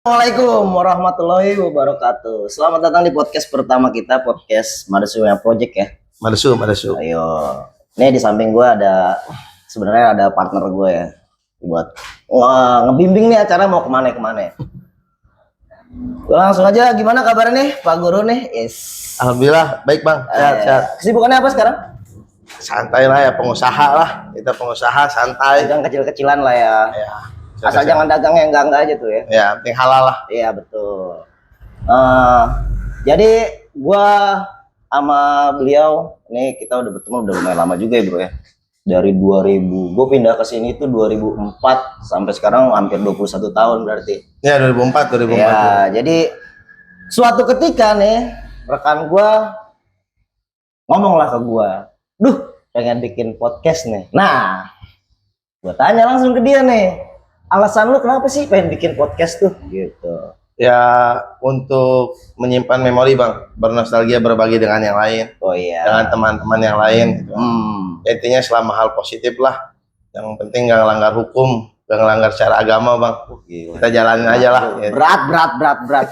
Assalamualaikum warahmatullahi wabarakatuh. Selamat datang di podcast pertama kita, podcast Madesu yang Project ya. Madesu. Ayo, ini di samping gue sebenarnya ada partner gue ya, buat ngebimbing nih acara mau kemana. Langsung aja, gimana kabarnya nih Pak Guru nih? Yes. Alhamdulillah baik bang, sehat. Kesibukannya apa sekarang? Santai lah ya, pengusaha lah. Kita pengusaha santai. Dagang kecil-kecilan lah ya. Ya, Asal jangan dagang yang enggak aja tuh ya. Ya, penting halal lah. Iya betul. Jadi gua sama beliau ini kita udah bertemu udah lumayan lama juga ya bro ya. Dari 2000, gue pindah ke sini itu 2004 sampai sekarang hampir 21 tahun berarti. Ya 2004. Ya, jadi suatu ketika nih rekan gua ngomonglah ke gua, "Duh, pengen bikin podcast nih." Nah, gua tanya langsung ke dia nih, alasan lu kenapa sih pengen bikin podcast tuh gitu? Ya untuk menyimpan memori bang, bernostalgia, berbagi dengan yang lain. Oh iya. Dengan teman-teman yang lain. Gitu. Intinya selama hal positif lah. Yang penting nggak melanggar hukum, nggak melanggar secara agama bang. Kita jalanin aja lah. Berat.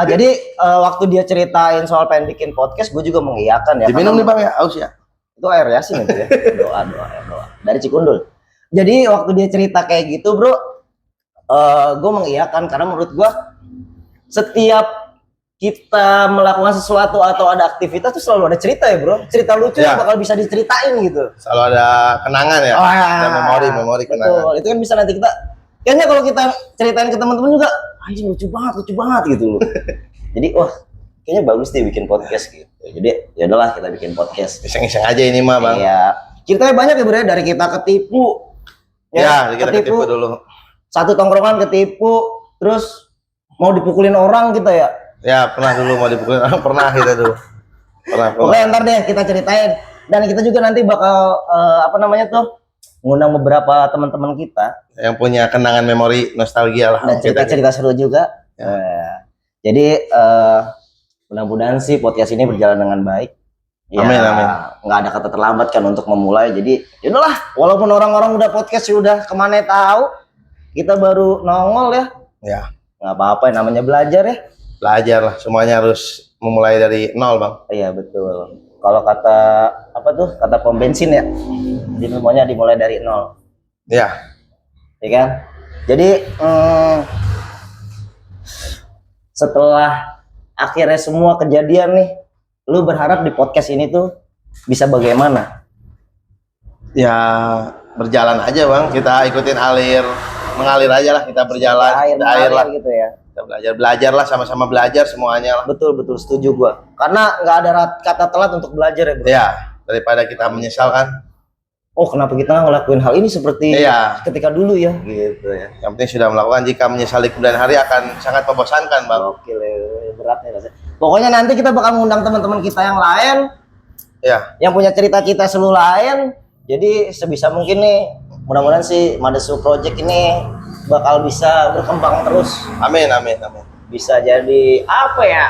Jadi waktu dia ceritain soal pengen bikin podcast, gue juga mengiyakan ya. Diminum nih bang ya, aus ya. Itu air yasin itu ya. Doa dari Cikundul. Jadi waktu dia cerita kayak gitu bro, gue mengiyakan karena menurut gue setiap kita melakukan sesuatu atau ada aktivitas tuh selalu ada cerita ya bro, cerita lucu yang bakal bisa diceritain gitu. Selalu ada kenangan ya, ada memori kenangan. Betul, itu kan bisa nanti kita, kayaknya kalau kita ceritain ke teman-teman juga, anjing lucu banget gitu loh. Jadi wah kayaknya bagus deh bikin podcast gitu. Jadi ya udahlah kita bikin podcast. Iseng-iseng aja ini mah bang. Iya, ceritanya banyak ya bro, dari kita ketipu. Ya kita ketipu dulu. Satu tongkrongan ketipu, terus mau dipukulin orang kita ya. Ya pernah dulu mau dipukulin orang, pernah kita dulu. Pernah. Oke ntar deh kita ceritain. Dan kita juga nanti bakal ngundang beberapa teman-teman kita yang punya kenangan memori nostalgia lah. Dan cerita-cerita seru juga. Ya. Jadi mudah-mudahan sih podcast ini berjalan dengan baik. Ya, amin. Nggak ada kata terlambat kan untuk memulai. Jadi yaudahlah, walaupun orang-orang udah podcast sudah kemana tahu, kita baru nongol ya. Ya. Nggak apa-apa, namanya belajar ya. Belajar lah, semuanya harus memulai dari nol bang. Iya betul. Kalau kata pom bensin ya, jadi semuanya dimulai dari nol. Ya. Ya kan. Jadi setelah akhirnya semua kejadian nih, lu berharap di podcast ini tuh bisa bagaimana? Ya berjalan aja bang, kita ikutin mengalir aja lah, kita berjalan, air lah gitu ya. Kita belajar lah, sama-sama belajar semuanya lah. Betul setuju gua. Karena nggak ada kata telat untuk belajar ya bro. Ya, daripada kita menyesal kan. Oh kenapa kita ngelakuin hal ini seperti ketika dulu ya? Gitu ya. Yang penting sudah melakukan, jika menyesal di kemudian hari akan sangat membosankan bang. Oke, beratnya rasanya. Pokoknya nanti kita bakal mengundang teman-teman kita yang lain. Ya. Yang punya cerita-cerita seru lain. Jadi sebisa mungkin nih, mudah-mudahan sih Madesu Project ini bakal bisa berkembang terus. Amin. Bisa jadi apa ya?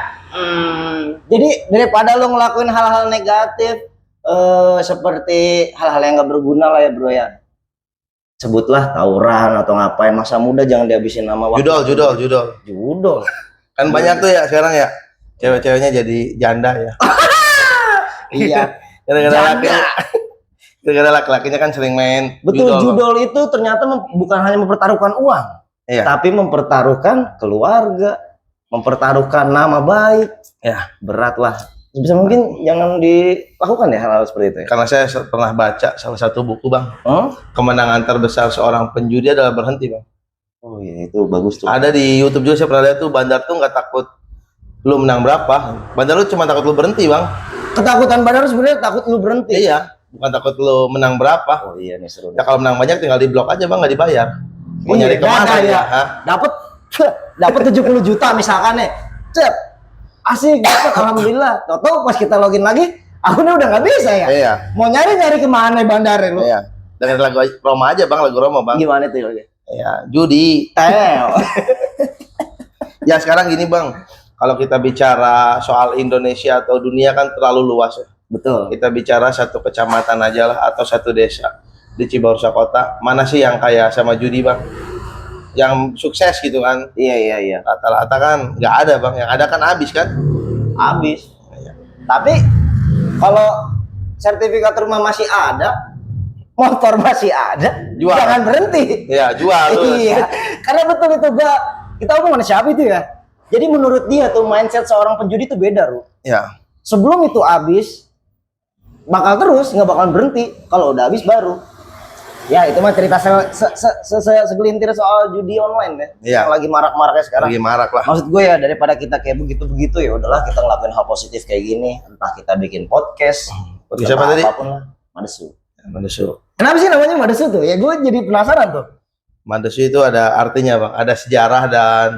Jadi daripada lo ngelakuin hal-hal negatif seperti hal-hal yang gak berguna lah ya bro ya. Sebutlah tawuran atau ngapain, masa muda jangan dihabisin nama waktu. Judol. Kan banyak tuh ya sekarang ya. Cewek-ceweknya jadi janda ya. Iya. Gara-gara laki-lakinya kan sering main. Betul, judol itu ternyata bukan hanya mempertaruhkan uang, tapi mempertaruhkan keluarga, mempertaruhkan nama baik. Ya, berat lah. Bisa mungkin jangan dilakukan ya hal-hal seperti itu ya? Karena saya pernah baca salah satu buku bang, kemenangan terbesar seorang penjudi adalah berhenti bang. Oh iya, itu bagus tuh. Ada di YouTube juga saya pernah lihat tuh, Bandar tuh nggak takut lu menang berapa, Bandar lu cuma takut lu berhenti bang. Ketakutan Bandar sebenarnya takut lu berhenti. Iya, bukan takut lu menang berapa. Oh iya nih seru. Ya kalau menang banyak tinggal di blok aja bang, nggak dibayar. Mau nyari kemana ya? Dapat 70 juta misalkan nih. Asik, alhamdulillah. Toto pas kita login lagi, akunnya udah nggak bisa ya. Iya. Mau nyari kemana Bandar lu? Iya. Dengan lagu Roma aja bang, lagu Roma bang. Gimana tuh lagi? Ya, judi. Ya sekarang gini bang, kalau kita bicara soal Indonesia atau dunia kan terlalu luas ya. Betul. Kita bicara satu kecamatan aja lah atau satu desa di Cibarusah Kota. Mana sih yang kaya sama judi bang? yang sukses gitu kan. Iya. Rata-rata kan nggak ada bang, yang ada kan habis kan. Habis. Iya. Tapi kalau sertifikat rumah masih ada, motor masih ada, Jual. jangan berhenti. Ya jual lu. Iya, karena betul itu kita ngomong sama siapa itu ya. Jadi menurut dia tuh mindset seorang penjudi itu beda, Ru. Ya. Sebelum itu habis, bakal terus, nggak bakal berhenti. Kalau udah habis baru. Ya itu mah cerita segelintir soal judi online ya. Iya. Yang lagi marak-maraknya sekarang. Lagi marak lah. Maksud gue ya daripada kita kayak begitu-begitu ya udahlah kita ngelakuin hal positif kayak gini. Entah kita bikin podcast. Podcast apa tadi? Apapun lah. Madesu. Madesu. Kenapa sih namanya Madesu tuh? Ya gue jadi penasaran tuh. Madesu itu ada artinya bang, ada sejarah dan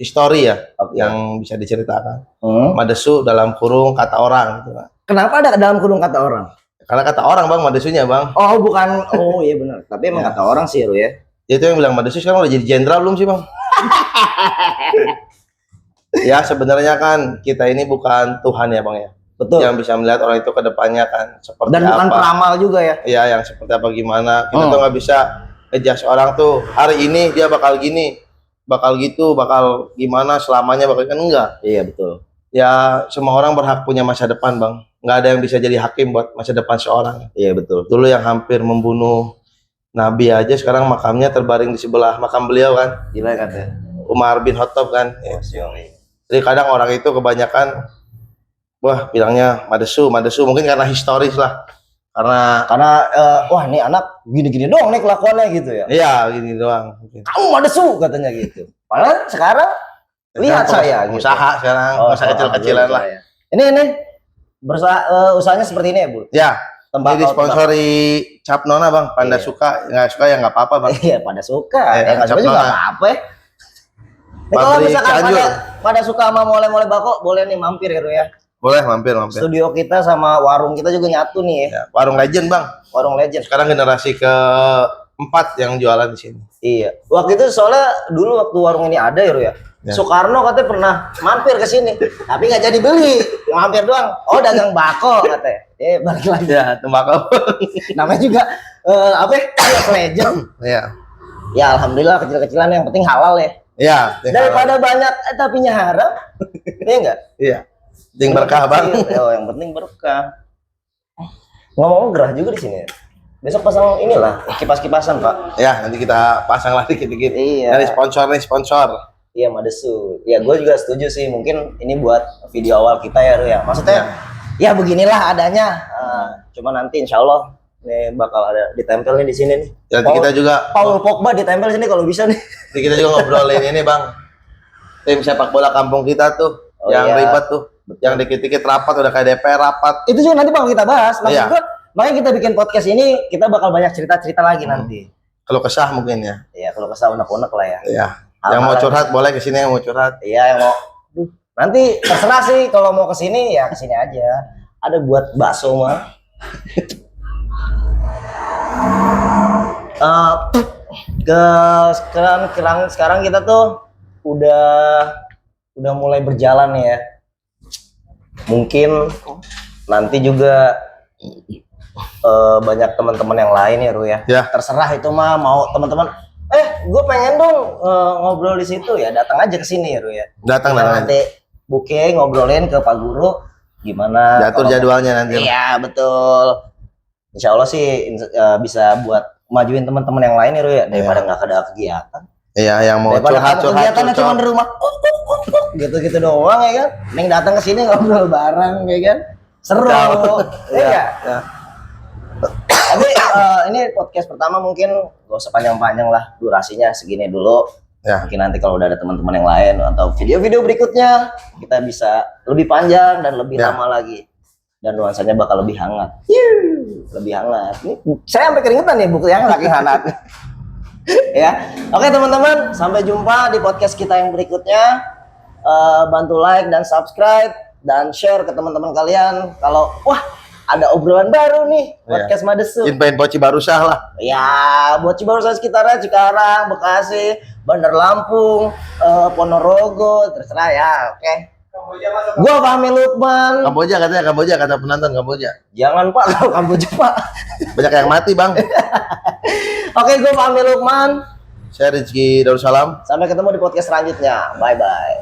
histori ya yang bisa diceritakan. Madesu dalam kurung kata orang gitu, Pak. Kenapa ada dalam kurung kata orang? Karena kata orang bang, Madesunya bang. Oh bukan, oh iya benar. Tapi emang kata orang sih Ru ya. Itu yang bilang Madesu sekarang udah jadi jenderal belum sih bang? Ya sebenarnya kan kita ini bukan Tuhan ya bang ya. Betul. Yang bisa melihat orang itu ke depannya kan seperti Dan bukan apa. peramal juga ya. Iya yang seperti apa gimana. Kita tuh nggak bisa ngejudge orang tuh hari ini dia bakal gini, bakal gitu, bakal gimana selamanya bakal kan enggak. Iya betul. Ya semua orang berhak punya masa depan bang. Nggak ada yang bisa jadi hakim buat masa depan seorang. Iya betul. Dulu yang hampir membunuh Nabi aja sekarang makamnya terbaring di sebelah makam beliau kan. Gila katanya. Umar bin Khattab kan. Oh, Jadi kadang orang itu kebanyakan wah bilangnya Madesu mungkin karena historis lah. Karena wah nih anak gini-gini doang nih kelakuannya gitu ya. Iya gini doang. Kamu Madesu katanya gitu. Padahal sekarang lihat saya gitu. Usaha sekarang, usaha kecil-kecilan lah. Ini usahanya seperti ini ya, Bu? Ya, Tembakau, jadi sponsori Cap Nona bang, Panda Iya. suka, nggak suka ya nggak apa-apa bang. Iya, pada suka. Iya, Nggak suka Cap juga Nona. nggak apa-apa ya. Nih, kalau Pabrik misalkan Cianjur. pada suka sama mole-mole bako, boleh nih mampir ya, Ru ya. Boleh mampir. Studio kita sama warung kita juga nyatu nih ya. Ya, warung legend bang. Warung legend. Sekarang generasi keempat yang jualan di sini. Iya. Waktu itu soalnya dulu waktu warung ini ada ya, Ru ya. Ya. Soekarno katanya pernah mampir ke sini, tapi nggak jadi beli, mampir doang. Oh dagang bako katanya. Balik lagi. Ya, tembakau. Namanya juga apa? Ya? Legend. Iya. Ya alhamdulillah kecil-kecilan yang penting halal ya. Iya. Daripada banyak tapinya haram, iya enggak? Iya. Penting berkah bang. Oh yang penting berkah. Ngomong gerah juga di sini. Ya? Besok pasang inilah kipas-kipasan pak. Ya, nanti kita pasang lagi dikit-dikit. Iya. Dari sponsor. Iya Madesu. Ya gue juga setuju sih. Mungkin ini buat video awal kita ya Ru ya. Maksudnya ya beginilah adanya. Cuma nanti insya Allah nih bakal ada ditempel nih di sini nih. Nanti kita juga Paul Pogba ditempel sini kalau bisa nih. nanti kita juga ngobrolin ini bang. Tim sepak bola kampung kita tuh yang iya. ribet tuh. Yang dikit-dikit rapat udah kayak DPR rapat. Itu juga nanti bakal kita bahas. Maksud Iya. gue, makanya kita bikin podcast ini kita bakal banyak cerita-cerita lagi nanti. Kalau kesah mungkin ya. Iya kalau kesal unek-unek lah ya. Iya. Yang mau curhat boleh kesini yang mau curhat. Iya yang mau. Nanti terserah sih kalau mau kesini ya kesini aja. Ada buat bakso mah. Sekarang kita tuh udah mulai berjalan nih ya. Mungkin nanti juga banyak teman-teman yang lain ya Ru ya. Ya. Terserah itu mah mau teman-teman. Gue pengen dong ngobrol di situ ya. Datang aja ke sini ya Ru ya. Datang Kita datang. nanti booking ngobrolin ke Pak Guru gimana. Diatur kalau- jadwalnya nanti. Iya betul. Insya Allah sih bisa buat majuin teman-teman yang lain ya Ru ya daripada nggak ada kegiatan. Iya, yang mau Daripada curhat kamu curhat. kegiatannya cuma di rumah gitu-gitu doang ya kan. Neng datang ke sini ngobrol bareng ya kan. Seru. Iya. Ya. Tapi ini podcast pertama mungkin gak usah panjang-panjang lah durasinya segini dulu. Ya. Mungkin nanti kalau udah ada teman-teman yang lain atau video-video berikutnya kita bisa lebih panjang dan lebih Ya. lama lagi dan nuansanya bakal lebih hangat. Lebih hangat. Ini saya sampai keringetan nih buku yang saking hangat. Ya. Oke teman-teman, sampai jumpa di podcast kita yang berikutnya. Bantu like dan subscribe dan share ke teman-teman kalian kalau wah ada obrolan baru nih podcast Madesu. Infoin Poci Barusah lah. Ya, buat Cibarusah sekitarnya, Cikarang, Bekasi, Bandar Lampung, Ponorogo, terserah ya, oke. Gua Fahmi Lukman. Kamboja katanya, Kamboja kata penonton Kamboja. Jangan Pak, kalau Kamboja Pak. Banyak yang mati bang. Oke, gua Fahmi Lukman. Saya Rizky Darussalam. Sampai ketemu di podcast selanjutnya. Bye bye.